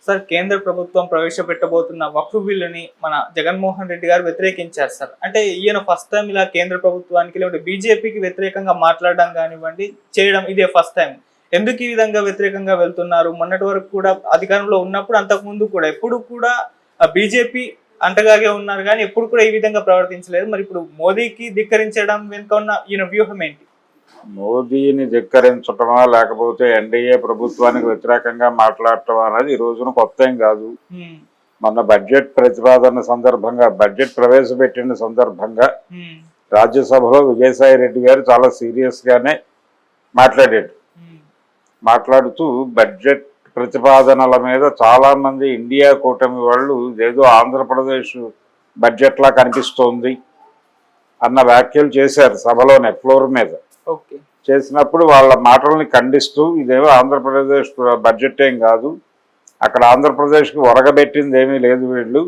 Sir, కేంద్ర ప్రభుత్వం ప్రవేశపెట్టబోతున్న వక్ఫ్ బిల్లుని మన జగన్మోహన్ రెడ్డి గారు వ్యతిరేకించారు సార్. అంటే ఈయన ఫస్ట్ టైం ఇలా కేంద్ర ప్రభుత్వానికి లేదంటే బీజేపీకి వ్యతిరేకంగా మాట్లాడడం కానివ్వండి, చేయడం ఇదే ఫస్ట్ టైం. ఎందుకు ఈ విధంగా వ్యతిరేకంగా వెళ్తున్నారు? మొన్నటి వరకు కూడా అధికారంలో ఉన్నప్పుడు, అంతకుముందు కూడా ఎప్పుడు కూడా బీజేపీ అంటగాగే ఉన్నారు కానీ ఎప్పుడు కూడా ఈ విధంగా ప్రవర్తించలేదు. మరి ఇప్పుడు మోదీకి ధిక్కరించడం వెనుక ఉన్న ఈయన వ్యూహం ఏంటి? మోదీని ధిక్కరించటమా లేకపోతే ఎన్డీఏ ప్రభుత్వానికి వ్యతిరేకంగా మాట్లాడటం అనేది ఈ రోజున కొత్త ఏం కాదు. మొన్న బడ్జెట్ ప్రతిపాదన సందర్భంగా, బడ్జెట్ ప్రవేశపెట్టిన సందర్భంగా రాజ్యసభలో విజయసాయి రెడ్డి గారు చాలా సీరియస్ గానే మాట్లాడుతూ బడ్జెట్ ప్రతిపాదనల మీద చాలా మంది ఇండియా కూటమి వాళ్ళు ఏదో ఆంధ్రప్రదేశ్ బడ్జెట్ లా కనిపిస్తోంది అన్న వ్యాఖ్యలు చేశారు సభలోనే, ఫ్లోర్ మీద. చేసినప్పుడు వాళ్ళ మాటల్ని ఖండిస్తూ ఇదేమో ఆంధ్రప్రదేశ్ బడ్జెట్ ఏం కాదు, అక్కడ ఆంధ్రప్రదేశ్కి ఒరగబెట్టింది ఏమీ లేదు, వీళ్ళు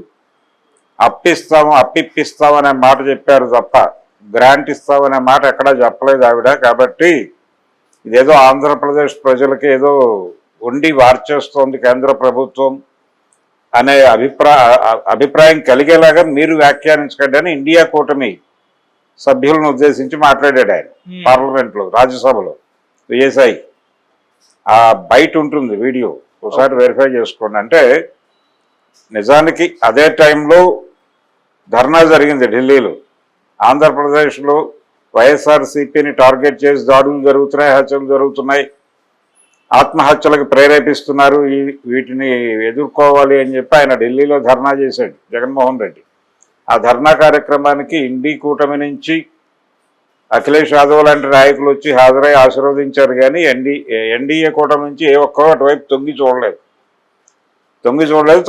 అప్పిప్పిస్తామనే మాట చెప్పారు తప్ప గ్రాంట్ ఇస్తామనే మాట ఎక్కడా చెప్పలేదు ఆవిడ. కాబట్టి ఇదేదో ఆంధ్రప్రదేశ్ ప్రజలకి ఏదో ఉండి వార్చేస్తోంది కేంద్ర ప్రభుత్వం అనే అభిప్రాయం కలిగేలాగా మీరు వ్యాఖ్యానించకండి అని ఇండియా కూటమి సభ్యులను ఉద్దేశించి మాట్లాడాడు ఆయన పార్లమెంట్ లో, రాజ్యసభలో. విజయసాయి ఆ బయట ఉంటుంది వీడియో, ఒకసారి వెరిఫై చేసుకోండి. అంటే నిజానికి అదే టైంలో ధర్నా జరిగింది ఢిల్లీలో. ఆంధ్రప్రదేశ్లో వైఎస్ఆర్సీపీని టార్గెట్ చేసి దాడులు జరుగుతున్నాయి, హత్యలు జరుగుతున్నాయి, ఆత్మహత్యలకు ప్రేరేపిస్తున్నారు, వీటిని ఎదుర్కోవాలి అని చెప్పి ఆయన ఢిల్లీలో ధర్నా చేశాడు జగన్మోహన్ రెడ్డి. ఆ ధర్నా కార్యక్రమానికి ఇండి కూటమి నుంచి అఖిలేష్ యాదవ్ లాంటి నాయకులు వచ్చి హాజరై ఆశీర్వదించారు. కానీ ఎన్డీఏ కూటమి నుంచి ఏ ఒక్కరో అటువైపు తొంగి చూడలేదు.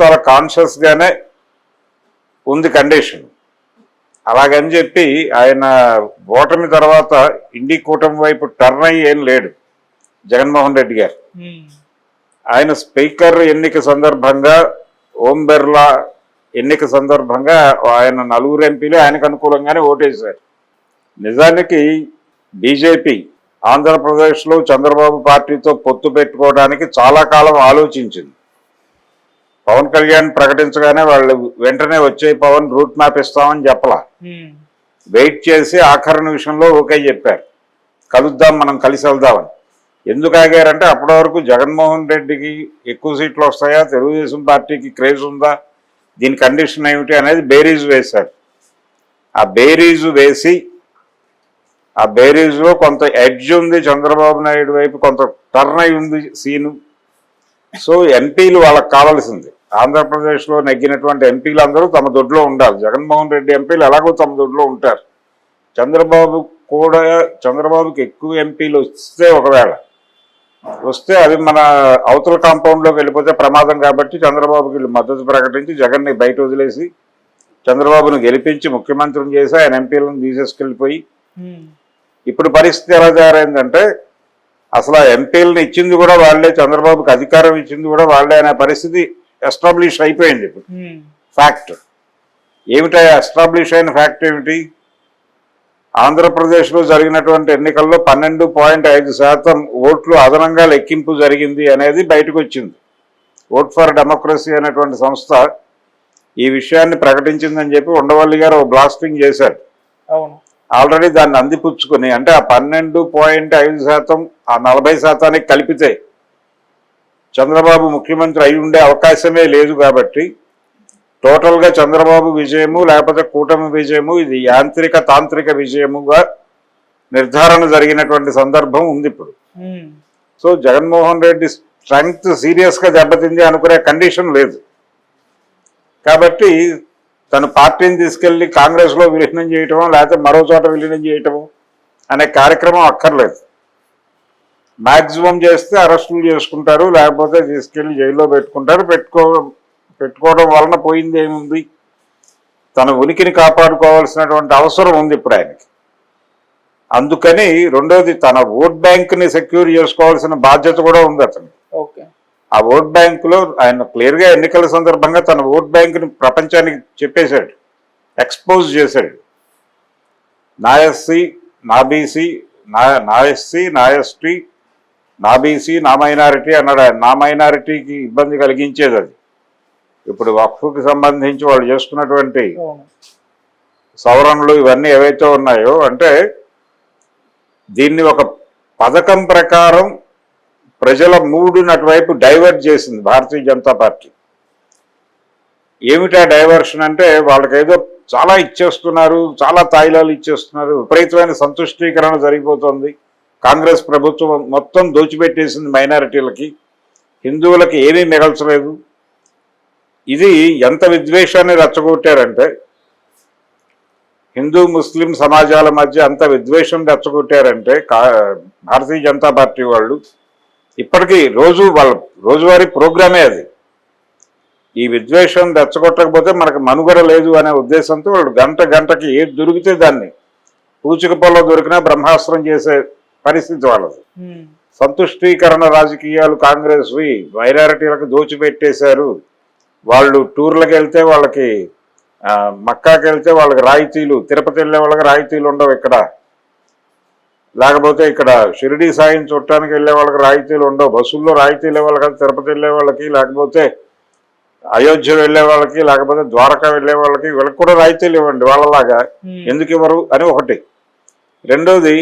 చాలా కాన్షియస్గానే ఉంది కండిషన్. అలాగని చెప్పి ఆయన ఓటమి తర్వాత ఇండి కూటమి వైపు టర్న్ అయ్యి ఏం లేడు జగన్మోహన్ రెడ్డి గారు. ఆయన స్పీకర్ ఎన్నిక సందర్భంగా, ఓం బిర్లా ఎన్నిక సందర్భంగా ఆయన 4 ఎంపీలు ఆయనకు అనుకూలంగానే ఓటేశారు. నిజానికి బీజేపీ ఆంధ్రప్రదేశ్లో చంద్రబాబు పార్టీతో పొత్తు పెట్టుకోవడానికి చాలా కాలం ఆలోచించింది. పవన్ కళ్యాణ్ ప్రకటించగానే వాళ్ళు వెంటనే వచ్చే పవన్ రూట్ మ్యాప్ ఇస్తామని చెప్పలా, వెయిట్ చేసి ఆఖరి నిమిషంలో ఓకే చెప్పారు, కలుద్దాం, మనం కలిసి వెళ్దామని. ఎందుకు ఆగారంటే అప్పటి వరకు జగన్మోహన్ రెడ్డికి ఎక్కువ సీట్లు వస్తాయా, తెలుగుదేశం పార్టీకి క్రేజ్ ఉందా, దీని కండిషన్ ఏమిటి అనేది బేరీజు వేశారు. ఆ బేరీజు వేసి ఆ బేరీజులో కొంత ఎడ్జ్ ఉంది చంద్రబాబు నాయుడు వైపు, కొంత టర్న్ అయి ఉంది సీను. సో ఎంపీలు వాళ్ళకి కావాల్సింది, ఆంధ్రప్రదేశ్లో నెగ్గినటువంటి ఎంపీలు అందరూ తమ దొడ్లో ఉండాలి. జగన్మోహన్ రెడ్డి ఎంపీలు ఎలాగో తమ దొడ్లో ఉంటారు. చంద్రబాబుకి ఎక్కువ ఎంపీలు ఒకవేళ వస్తే అది మన అవతల కాంపౌండ్లోకి వెళ్ళిపోతే ప్రమాదం. కాబట్టి చంద్రబాబుకి మద్దతు ప్రకటించి జగన్ని బయట వదిలేసి చంద్రబాబును గెలిపించి ముఖ్యమంత్రిని చేసి ఆయన ఎంపీలను తీసేసుకెళ్ళిపోయి, ఇప్పుడు పరిస్థితి ఎలా తయారైందంటే అసలు ఆ ఎంపీలను ఇచ్చింది కూడా వాళ్ళే, చంద్రబాబుకి అధికారం ఇచ్చింది కూడా వాళ్ళే అనే పరిస్థితి ఎస్టాబ్లిష్ అయిపోయింది. ఇప్పుడు ఫ్యాక్ట్ ఏమిటా ఎస్టాబ్లిష్ అయిన ఫ్యాక్ట్ ఏమిటి? ఆంధ్రప్రదేశ్లో జరిగినటువంటి ఎన్నికల్లో 12.5% ఓట్లు అదనంగా లెక్కింపు జరిగింది అనేది బయటకు వచ్చింది. ఓట్ ఫర్ డెమోక్రసీ అనేటువంటి సంస్థ ఈ విషయాన్ని ప్రకటించిందని చెప్పి ఉండవల్లి గారు బ్లాస్టింగ్ చేశారు. ఆల్రెడీ దాన్ని అందిపుచ్చుకుని, అంటే ఆ 12.5% ఆ 40% కలిపితే చంద్రబాబు ముఖ్యమంత్రి అయి ఉండే అవకాశమే లేదు. కాబట్టి టోటల్గా చంద్రబాబు విజయము లేకపోతే కూటమి విజయము, ఇది యాంత్రిక తాంత్రిక విజయముగా నిర్ధారణ జరిగినటువంటి సందర్భం ఉంది ఇప్పుడు. సో జగన్మోహన్ రెడ్డి స్ట్రెంగ్త్ సీరియస్గా దెబ్బతింది అనుకునే కండిషన్ లేదు. కాబట్టి తన పార్టీని తీసుకెళ్లి కాంగ్రెస్లో విలీనం చేయటమో లేకపోతే మరో చోట విలీనం చేయటమో అనే కార్యక్రమం అక్కర్లేదు. మ్యాక్సిమం చేస్తే అరెస్టులు చేసుకుంటారు, లేకపోతే తీసుకెళ్లి జైల్లో పెట్టుకుంటారు. పెట్టుకోవడం వలన పోయింది ఏముంది? తన ఉనికిని కాపాడుకోవాల్సినటువంటి అవసరం ఉంది ఇప్పుడు ఆయనకి. అందుకని రెండోది, తన ఓట్ బ్యాంక్ని సెక్యూర్ చేసుకోవాల్సిన బాధ్యత కూడా ఉంది అతను. ఆ ఓట్ బ్యాంకులో ఆయన క్లియర్గా ఎన్నికల సందర్భంగా తన ఓట్ బ్యాంకుని ప్రపంచానికి చెప్పేశాడు, ఎక్స్పోజ్ చేశాడు. నా ఎస్సీ, నా బీసీ, నా ఎస్సీ, నా ఎస్టీ, నా బీసీ నా మైనారిటీ అన్నాడు ఆయన. నా మైనారిటీకి ఇబ్బంది కలిగించేది అది. ఇప్పుడు వక్ఫ్కి సంబంధించి వాళ్ళు చేసుకున్నటువంటి సవరణలు ఇవన్నీ ఏవైతే ఉన్నాయో, అంటే దీన్ని ఒక పథకం ప్రకారం ప్రజల మూడుని అటువైపు డైవర్ట్ చేసింది భారతీయ జనతా పార్టీ. ఏమిటా డైవర్షన్ అంటే, వాళ్ళకేదో చాలా ఇచ్చేస్తున్నారు, చాలా తాయిలాలు ఇచ్చేస్తున్నారు, విపరీతమైన సంతుష్టీకరణ జరిగిపోతుంది. కాంగ్రెస్ ప్రభుత్వం మొత్తం దోచిపెట్టేసింది మైనారిటీలకి, హిందువులకి ఏమీ మిగల్చలేదు. ఇది ఎంత విద్వేషాన్ని రెచ్చగొట్టారంటే, హిందూ ముస్లిం సమాజాల మధ్య అంత విద్వేషం రెచ్చగొట్టారంటే భారతీయ జనతా పార్టీ వాళ్ళు ఇప్పటికీ వాళ్ళ రోజువారీ ప్రోగ్రామే అది. ఈ విద్వేషం రెచ్చగొట్టకపోతే మనకు మనుగడ లేదు అనే ఉద్దేశంతో వాళ్ళు గంటకి ఏది దొరికితే దాన్ని పూచిక పొల్ల దొరికినా బ్రహ్మాస్త్రం చేసే పరిస్థితి వాళ్ళది. సంతుష్టీకరణ రాజకీయాలు కాంగ్రెస్వి మైనారిటీలకు దోచిపెట్టేశారు. వాళ్ళు టూర్లకు వెళ్తే వాళ్ళకి, మక్కాకి వెళ్తే వాళ్ళకి రాయితీలు, తిరుపతి వెళ్ళే వాళ్ళకి రాయితీలు ఉండవు ఇక్కడ, లేకపోతే ఇక్కడ షిరిడి సాయం చుట్టానికి వెళ్ళే వాళ్ళకి రాయితీలు ఉండవు, బస్సుల్లో రాయితీలు ఇవ్వాలి తిరుపతి వెళ్ళే వాళ్ళకి, లేకపోతే అయోధ్య వెళ్ళే వాళ్ళకి, లేకపోతే ద్వారకా వెళ్ళే వాళ్ళకి, వీళ్ళకి కూడా రాయితీలు ఇవ్వండి వాళ్ళలాగా, ఎందుకు ఇవ్వరు అని ఒకటి. రెండోది,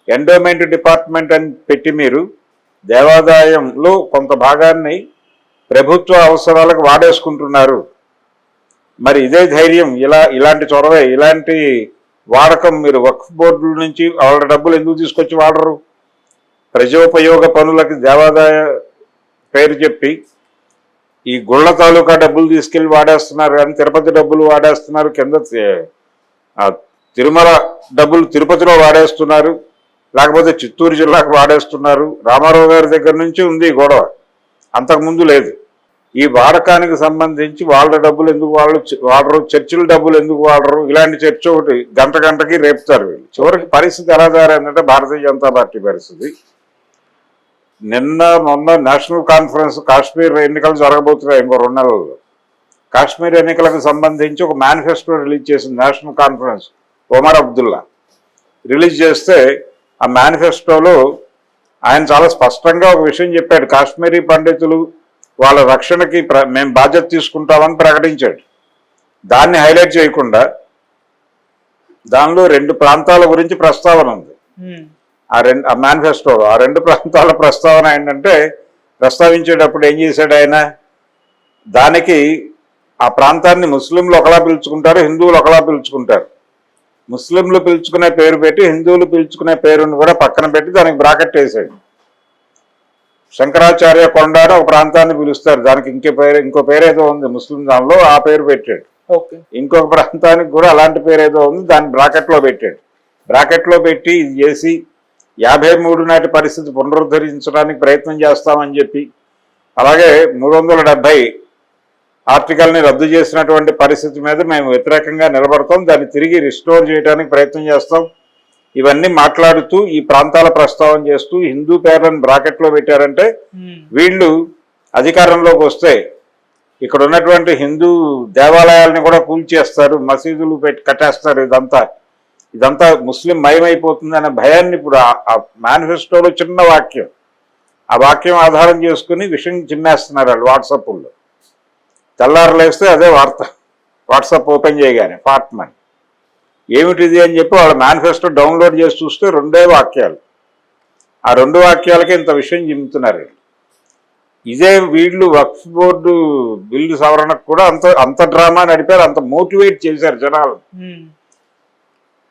ఎండోమెంట్ డిపార్ట్మెంట్ అని పెట్టి మీరు దేవాదాయంలో కొంత భాగాన్ని ప్రభుత్వ అవసరాలకు వాడేసుకుంటున్నారు. మరి ఇదే ధైర్యం, ఇలాంటి చొరవే, ఇలాంటి వాడకం మీరు వక్ఫ్ బోర్డుల నుంచి వాళ్ళ డబ్బులు ఎందుకు తీసుకొచ్చి వాడరు? ప్రజోపయోగ పనులకి దేవాదాయ పేరు చెప్పి ఈ గుళ్ళ తాలూకా డబ్బులు తీసుకెళ్లి వాడేస్తున్నారు, కానీ తిరుపతి డబ్బులు వాడేస్తున్నారు, కింద తిరుమల డబ్బులు తిరుపతిలో వాడేస్తున్నారు, లేకపోతే చిత్తూరు జిల్లాకు వాడేస్తున్నారు. రామారావు గారి దగ్గర నుంచి ఉంది గొడవ, అంతకుముందు లేదు. ఈ వాడకానికి సంబంధించి వాళ్ళ డబ్బులు ఎందుకు వాడరు, చర్చిల డబ్బులు ఎందుకు వాడరు, ఇలాంటి చర్చ ఒకటి గంటకి రేపుతారు వీళ్ళు. చివరికి పరిస్థితి ఎలా తయారైందంటే భారతీయ జనతా పార్టీ పరిస్థితి, మొన్న నేషనల్ కాన్ఫరెన్స్ కాశ్మీర్ ఎన్నికలు జరగబోతున్నాయి ఇంకో 2 నెలల్లో. కాశ్మీర్ ఎన్నికలకు సంబంధించి ఒక మేనిఫెస్టో రిలీజ్ చేసింది national conference. Omar Abdullah release చేస్తే ఆ మేనిఫెస్టోలో ఆయన చాలా స్పష్టంగా ఒక విషయం చెప్పాడు. కాశ్మీరీ పండితులు వాళ్ళ రక్షణకి మేము బాధ్యత తీసుకుంటామని ప్రకటించాడు. దాన్ని హైలైట్ చేయకుండా దానిలో 2 ప్రాంతాల గురించి ప్రస్తావన ఉంది ఆ మేనిఫెస్టోలో. ఆ 2 ప్రాంతాల ప్రస్తావన ఏంటంటే, ప్రస్తావించేటప్పుడు ఏం చేశాడు ఆయన, దానికి ఆ ప్రాంతాన్ని ముస్లింలు ఒకలా పిలుచుకుంటారు, హిందువులు ఒకలా పిలుచుకుంటారు. ముస్లింలు పిలుచుకునే పేరు పెట్టి హిందువులు పిలుచుకునే పేరును కూడా పక్కన పెట్టి దానికి బ్రాకెట్ వేసాడు. శంకరాచార్య కొండ అని ఒక ప్రాంతాన్ని పిలుస్తారు, దానికి ఇంకో పేరు ఏదో ఉంది ముస్లిం దానిలో, ఆ పేరు పెట్టాడు. ఇంకొక ప్రాంతానికి కూడా అలాంటి పేరు ఏదో ఉంది, దాన్ని బ్రాకెట్లో పెట్టాడు. బ్రాకెట్లో పెట్టి ఇది చేసి 53 నాటి పరిస్థితి పునరుద్ధరించడానికి ప్రయత్నం చేస్తామని చెప్పి, అలాగే 370 ఆర్టికల్ని రద్దు చేసినటువంటి పరిస్థితి మీద మేము వ్యతిరేకంగా నిలబడతాం, దాన్ని తిరిగి రిస్టోర్ చేయడానికి ప్రయత్నం చేస్తాం, ఇవన్నీ మాట్లాడుతూ ఈ ప్రాంతాల ప్రస్తావన చేస్తూ హిందూ పేర్లను బ్రాకెట్లో పెట్టారంటే, వీళ్ళు అధికారంలోకి వస్తే ఇక్కడ ఉన్నటువంటి హిందూ దేవాలయాలని కూడా కూల్చేస్తారు, మసీదులు పెట్టి కట్టేస్తారు, ఇదంతా ముస్లిం మయమైపోతుంది అనే భయాన్ని ఇప్పుడు ఆ మేనిఫెస్టోలో చిన్న వాక్యం, ఆ వాక్యం ఆధారం చేసుకుని విషయం చిమ్మేస్తున్నారు వాళ్ళు వాట్సాప్లో. తెల్లారలేస్తే అదే వార్త, వాట్సాప్ ఓపెన్ చేయగానే ఫాట్మని ఏమిటిది అని చెప్పి వాళ్ళ మేనిఫెస్టో డౌన్లోడ్ చేసి చూస్తే 2 వాక్యాలు. ఆ 2 వాక్యాలకే ఇంత విషయం చెబుతున్నారు. ఇదే వీళ్ళు వక్ఫ్ బోర్డు బిల్లు సవరణకు కూడా అంత డ్రామా నడిపారు, అంత మోటివేట్ చేశారు జనాలు.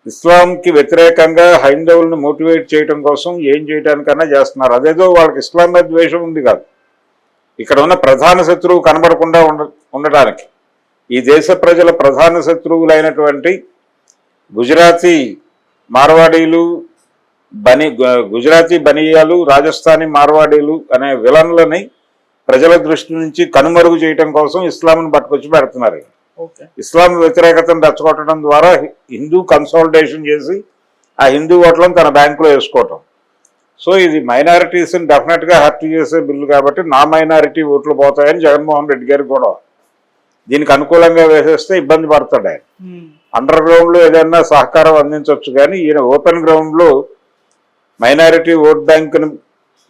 ఇస్లాంకి వ్యతిరేకంగా హైందవులను మోటివేట్ చేయడం కోసం ఏం చేయడానికన్నా చేస్తున్నారు. అదేదో వాళ్ళకి ఇస్లాం మీద ద్వేషం ఉంది కాదు, ఇక్కడ ఉన్న ప్రధాన శత్రువు కనబడకుండా ఉండడానికి, ఈ దేశ ప్రజల ప్రధాన శత్రువులైనటువంటి గుజరాతీ మార్వాడీలు, గుజరాతీ బనియాలు, రాజస్థానీ మార్వాడీలు అనే విలన్లని ప్రజల దృష్టి నుంచి కనుమరుగు చేయడం కోసం ఇస్లాంను పట్టుకొచ్చి పెడుతున్నారు. ఇస్లాం వ్యతిరేకతను రెచ్చగొట్టడం ద్వారా హిందూ కన్సాలిడేషన్ చేసి ఆ హిందూ ఓట్లను తన బ్యాంకులో వేసుకోవటం. సో ఇది మైనారిటీస్ని డెఫినెట్గా హర్ట్ చేసే బిల్లు కాబట్టి నా మైనారిటీ ఓట్లు పోతాయని జగన్మోహన్ రెడ్డి గారు కూడా దీనికి అనుకూలంగా వేసేస్తే ఇబ్బంది పడతాడు ఆయన. అండర్ గ్రౌండ్లో ఏదైనా సహకారం అందించవచ్చు, కానీ ఈయన ఓపెన్ గ్రౌండ్లో మైనారిటీ ఓట్ బ్యాంకును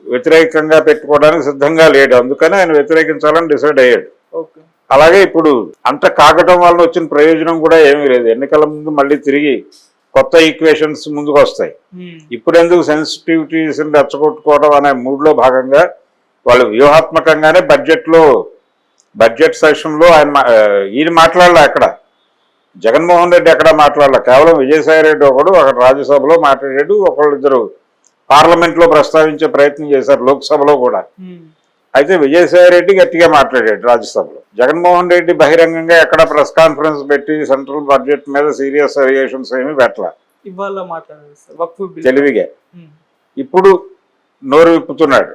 వ్యతిరేకంగా పెట్టుకోవడానికి సిద్ధంగా లేడు. అందుకని ఆయన వ్యతిరేకించాలని డిసైడ్ అయ్యాడు. ఓకే. అలాగే ఇప్పుడు అంత కాకటం వలన వచ్చిన ప్రయోజనం కూడా ఏమీ లేదు. ఎన్నికల ముందు మళ్ళీ తిరిగి కొత్త ఈక్వేషన్స్ ముందుకు వస్తాయి. ఇప్పుడు ఎందుకు సెన్సిటివిటీస్ రెచ్చగొట్టుకోవడం అనే మూడ్లో భాగంగా వాళ్ళు వ్యూహాత్మకంగానే బడ్జెట్ సెషన్లో ఈయన మాట్లాడలే. అక్కడ జగన్మోహన్ రెడ్డి ఎక్కడ మాట్లాడలే. కేవలం విజయసాయి రెడ్డి ఒకడు అక్కడ రాజ్యసభలో మాట్లాడాడు, ఒకళ్ళిద్దరు పార్లమెంట్లో ప్రస్తావించే ప్రయత్నం చేశారు, లోక్సభలో కూడా. అయితే విజయసాయి రెడ్డి గట్టిగా మాట్లాడాడు రాజ్యసభలో. జగన్మోహన్ రెడ్డి బహిరంగంగా ఎక్కడ ప్రెస్ కాన్ఫరెన్స్ పెట్టి సెంట్రల్ బడ్జెట్ మీద సీరియస్ అలిగేషన్స్ ఏమీ పెట్టలా. ఇవాళ మాట్లాడారు తెలివిగా. ఇప్పుడు నోరు విప్పుతున్నాడు.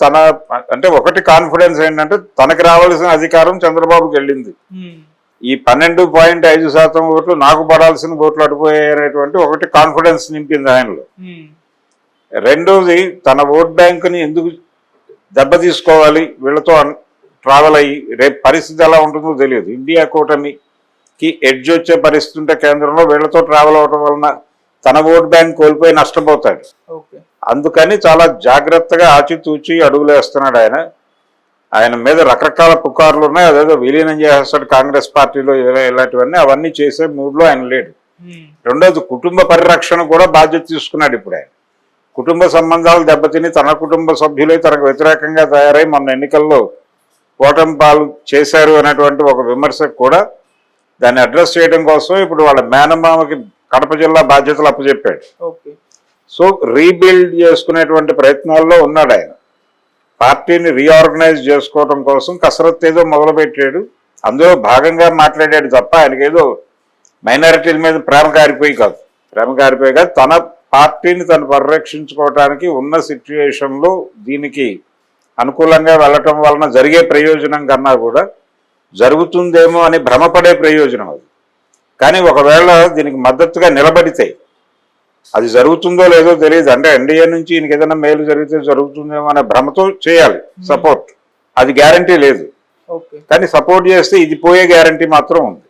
తన అంటే ఒకటి కాన్ఫిడెన్స్ ఏంటంటే తనకు రావాల్సిన అధికారం చంద్రబాబుకి వెళ్ళింది. ఈ 12.5% ఓట్లు నాకు పడాల్సిన ఓట్లు అడిపోయారనేటువంటి ఒకటి కాన్ఫిడెన్స్ నింపింది ఆయనలో. రెండోది, తన ఓట్ బ్యాంకుని ఎందుకు దెబ్బ తీసుకోవాలి, వీళ్ళతో ట్రావెల్ అయ్యి రేపు పరిస్థితి ఎలా ఉంటుందో తెలియదు. ఇండియా కూటమికి ఎడ్జ్ వచ్చే పరిస్థితి ఉంటే కేంద్రంలో వీళ్ళతో ట్రావెల్ అవడం వలన తన ఓట్ బ్యాంక్ కోల్పోయి నష్టపోతాడు. అందుకని చాలా జాగ్రత్తగా ఆచితూచి అడుగులు వేస్తున్నాడు ఆయన. ఆయన మీద రకరకాల పుకార్లు ఉన్నాయి. అదేదో విలీనం చేస్తాడు కాంగ్రెస్ పార్టీలో, ఇలాంటివన్నీ అవన్నీ చేసే మూడ్లో ఆయన లేడు. రెండోది, కుటుంబ పరిరక్షణ కూడా బాధ్యత తీసుకున్నాడు ఇప్పుడు ఆయన. కుటుంబ సంబంధాలు దెబ్బతిని తన కుటుంబ సభ్యులే తనకు వ్యతిరేకంగా తయారై మొన్న ఎన్నికల్లో ఓటమి పాలు చేశారు అనేటువంటి ఒక విమర్శకు కూడా దాన్ని అడ్రస్ చేయడం కోసం ఇప్పుడు వాళ్ళ మేనమామకి కడప జిల్లా బాధ్యతలు అప్పచెప్పాడు. సో రీబిల్డ్ చేసుకునేటువంటి ప్రయత్నాల్లో ఉన్నాడు ఆయన. పార్టీని రీఆర్గనైజ్ చేసుకోవడం కోసం కసరత్తు ఏదో మొదలుపెట్టాడు. అందులో భాగంగా మాట్లాడాడు తప్ప ఆయనకేదో మైనారిటీల మీద ప్రేమ కారిపోయి కాదు. తన పార్టీని తను పరిరక్షించుకోవడానికి ఉన్న సిచ్యుయేషన్లో దీనికి అనుకూలంగా వెళ్ళటం వలన జరిగే ప్రయోజనం కన్నా కూడా జరుగుతుందేమో అని భ్రమపడే ప్రయోజనం అది. కానీ ఒకవేళ దీనికి మద్దతుగా నిలబడితే అది జరుగుతుందో లేదో తెలియదు. అంటే ఎన్డీఏ నుంచి ఈయనకి ఏదైనా మేలు జరిగితే జరుగుతుందేమో అనే భ్రమతో చేయాలి సపోర్ట్. అది గ్యారంటీ లేదు, కానీ సపోర్ట్ చేస్తే ఇది పోయే గ్యారంటీ మాత్రం ఉంది.